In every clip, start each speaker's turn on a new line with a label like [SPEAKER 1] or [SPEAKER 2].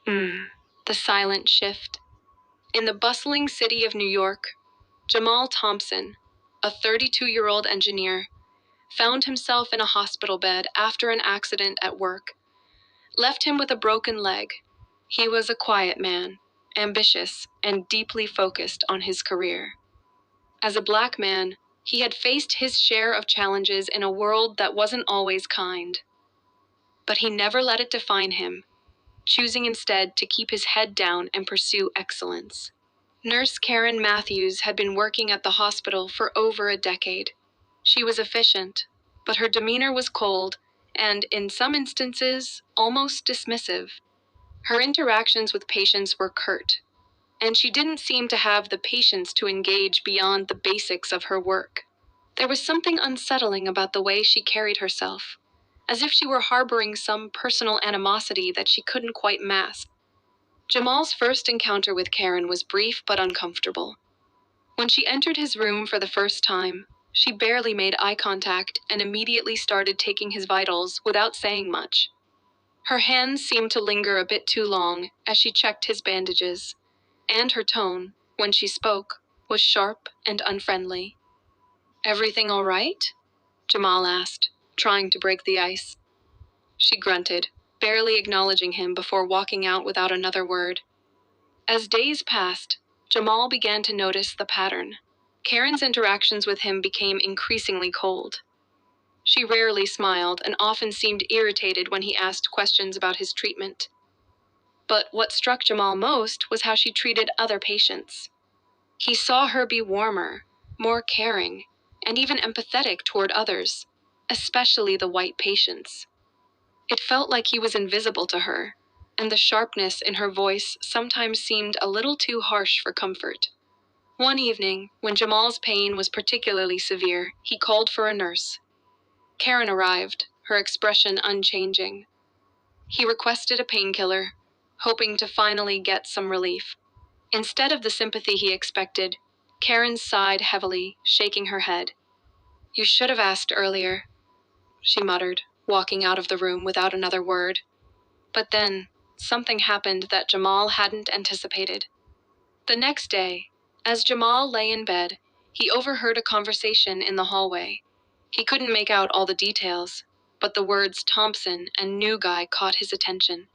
[SPEAKER 1] The silent shift. In the bustling city of New York, Jamal Thompson, a 32-year-old engineer, found himself in a hospital bed after an accident at work. Left him with a broken leg. He was a quiet man, ambitious, and deeply focused on his career. As a black man, he had faced his share of challenges in a world that wasn't always kind. But he never let it define him, choosing instead to keep his head down and pursue excellence. Nurse Karen Matthews had been working at the hospital for over a decade. She was efficient, but her demeanor was cold and, in some instances, almost dismissive. Her interactions with patients were curt, and she didn't seem to have the patience to engage beyond the basics of her work. There was something unsettling about the way she carried herself, as if she were harboring some personal animosity that she couldn't quite mask. Jamal's first encounter with Karen was brief but uncomfortable. When she entered his room for the first time, she barely made eye contact and immediately started taking his vitals without saying much. Her hands seemed to linger a bit too long as she checked his bandages, and her tone, when she spoke, was sharp and unfriendly. "Everything all right?" Jamal asked, trying to break the ice. She grunted, barely acknowledging him before walking out without another word. As days passed, Jamal began to notice the pattern. Karen's interactions with him became increasingly cold. She rarely smiled and often seemed irritated when he asked questions about his treatment. But what struck Jamal most was how she treated other patients. He saw her be warmer, more caring, and even empathetic toward others, especially the white patients. It felt like he was invisible to her, and the sharpness in her voice sometimes seemed a little too harsh for comfort. One evening, when Jamal's pain was particularly severe, he called for a nurse. Karen arrived, her expression unchanging. He requested a painkiller, hoping to finally get some relief. Instead of the sympathy he expected, Karen sighed heavily, shaking her head. "You should have asked earlier," she muttered, walking out of the room without another word. But then, something happened that Jamal hadn't anticipated. The next day, as Jamal lay in bed, he overheard a conversation in the hallway. He couldn't make out all the details, but the words Thompson and new guy caught his attention.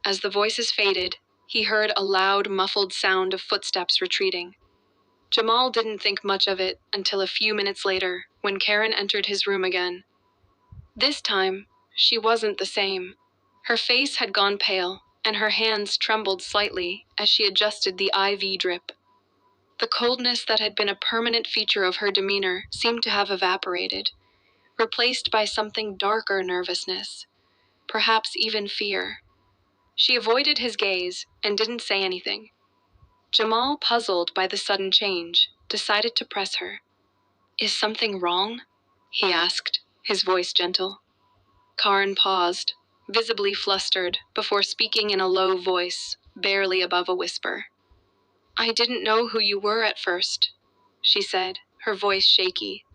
[SPEAKER 1] As the voices faded, he heard a loud, muffled sound of footsteps retreating. Jamal didn't think much of it until a few minutes later, when Karen entered his room again. This time, she wasn't the same. Her face had gone pale, and her hands trembled slightly as she adjusted the IV drip. The coldness that had been a permanent feature of her demeanor seemed to have evaporated, replaced by something darker nervousness, perhaps even fear. She avoided his gaze and didn't say anything. Jamal, puzzled by the sudden change, decided to press her. "Is something wrong?" he asked, his voice gentle. Karen paused, visibly flustered, before speaking in a low voice, barely above a whisper. "I didn't know who you were at first," she said, her voice shaky.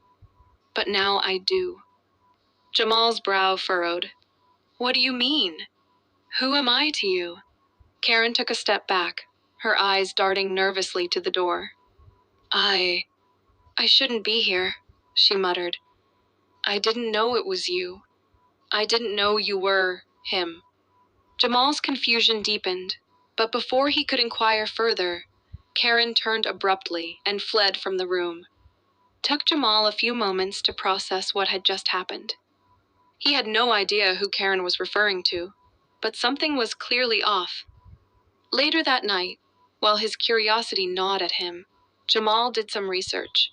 [SPEAKER 1] "But now I do." Jamal's brow furrowed. "What do you mean? Who am I to you?" Karen took a step back, her eyes darting nervously to the door. I shouldn't be here," she muttered. "I didn't know it was you. I didn't know you were him." Jamal's confusion deepened, but before he could inquire further, Karen turned abruptly and fled from the room. It took Jamal a few moments to process what had just happened. He had no idea who Karen was referring to, but something was clearly off. Later that night, while his curiosity gnawed at him, Jamal did some research.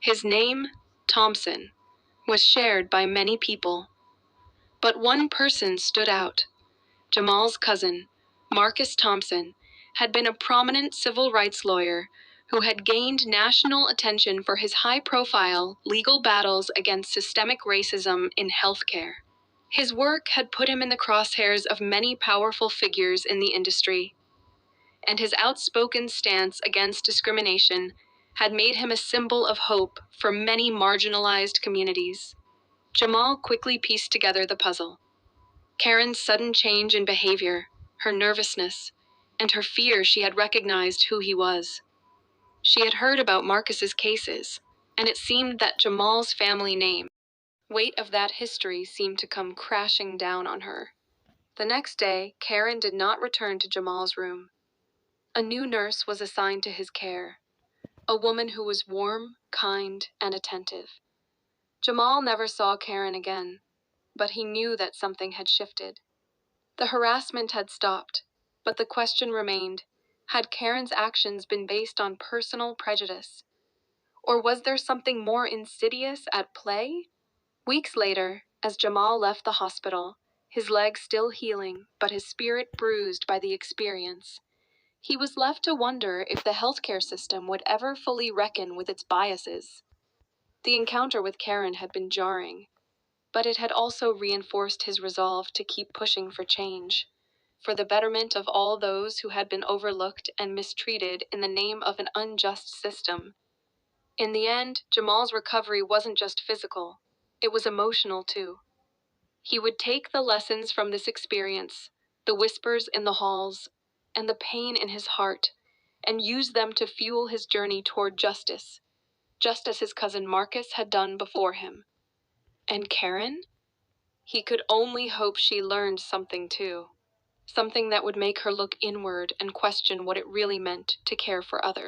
[SPEAKER 1] His name, Thompson, was shared by many people. But one person stood out. Jamal's cousin, Marcus Thompson, had been a prominent civil rights lawyer who had gained national attention for his high-profile legal battles against systemic racism in healthcare. His work had put him in the crosshairs of many powerful figures in the industry, and his outspoken stance against discrimination had made him a symbol of hope for many marginalized communities. Jamal quickly pieced together the puzzle. Karen's sudden change in behavior, her nervousness, and her fear she had recognized who he was. She had heard about Marcus's cases, and it seemed that Jamal's family name, weight of that history seemed to come crashing down on her. The next day, Karen did not return to Jamal's room. A new nurse was assigned to his care, a woman who was warm, kind, and attentive. Jamal never saw Karen again, but he knew that something had shifted. The harassment had stopped, but the question remained, had Karen's actions been based on personal prejudice? Or was there something more insidious at play? Weeks later, as Jamal left the hospital, his leg still healing, but his spirit bruised by the experience, he was left to wonder if the healthcare system would ever fully reckon with its biases. The encounter with Karen had been jarring, but it had also reinforced his resolve to keep pushing for change, for the betterment of all those who had been overlooked and mistreated in the name of an unjust system. In the end, Jamal's recovery wasn't just physical, it was emotional too. He would take the lessons from this experience, the whispers in the halls, and the pain in his heart, and use them to fuel his journey toward justice, just as his cousin Marcus had done before him. And Karen? He could only hope she learned something too, something that would make her look inward and question what it really meant to care for others.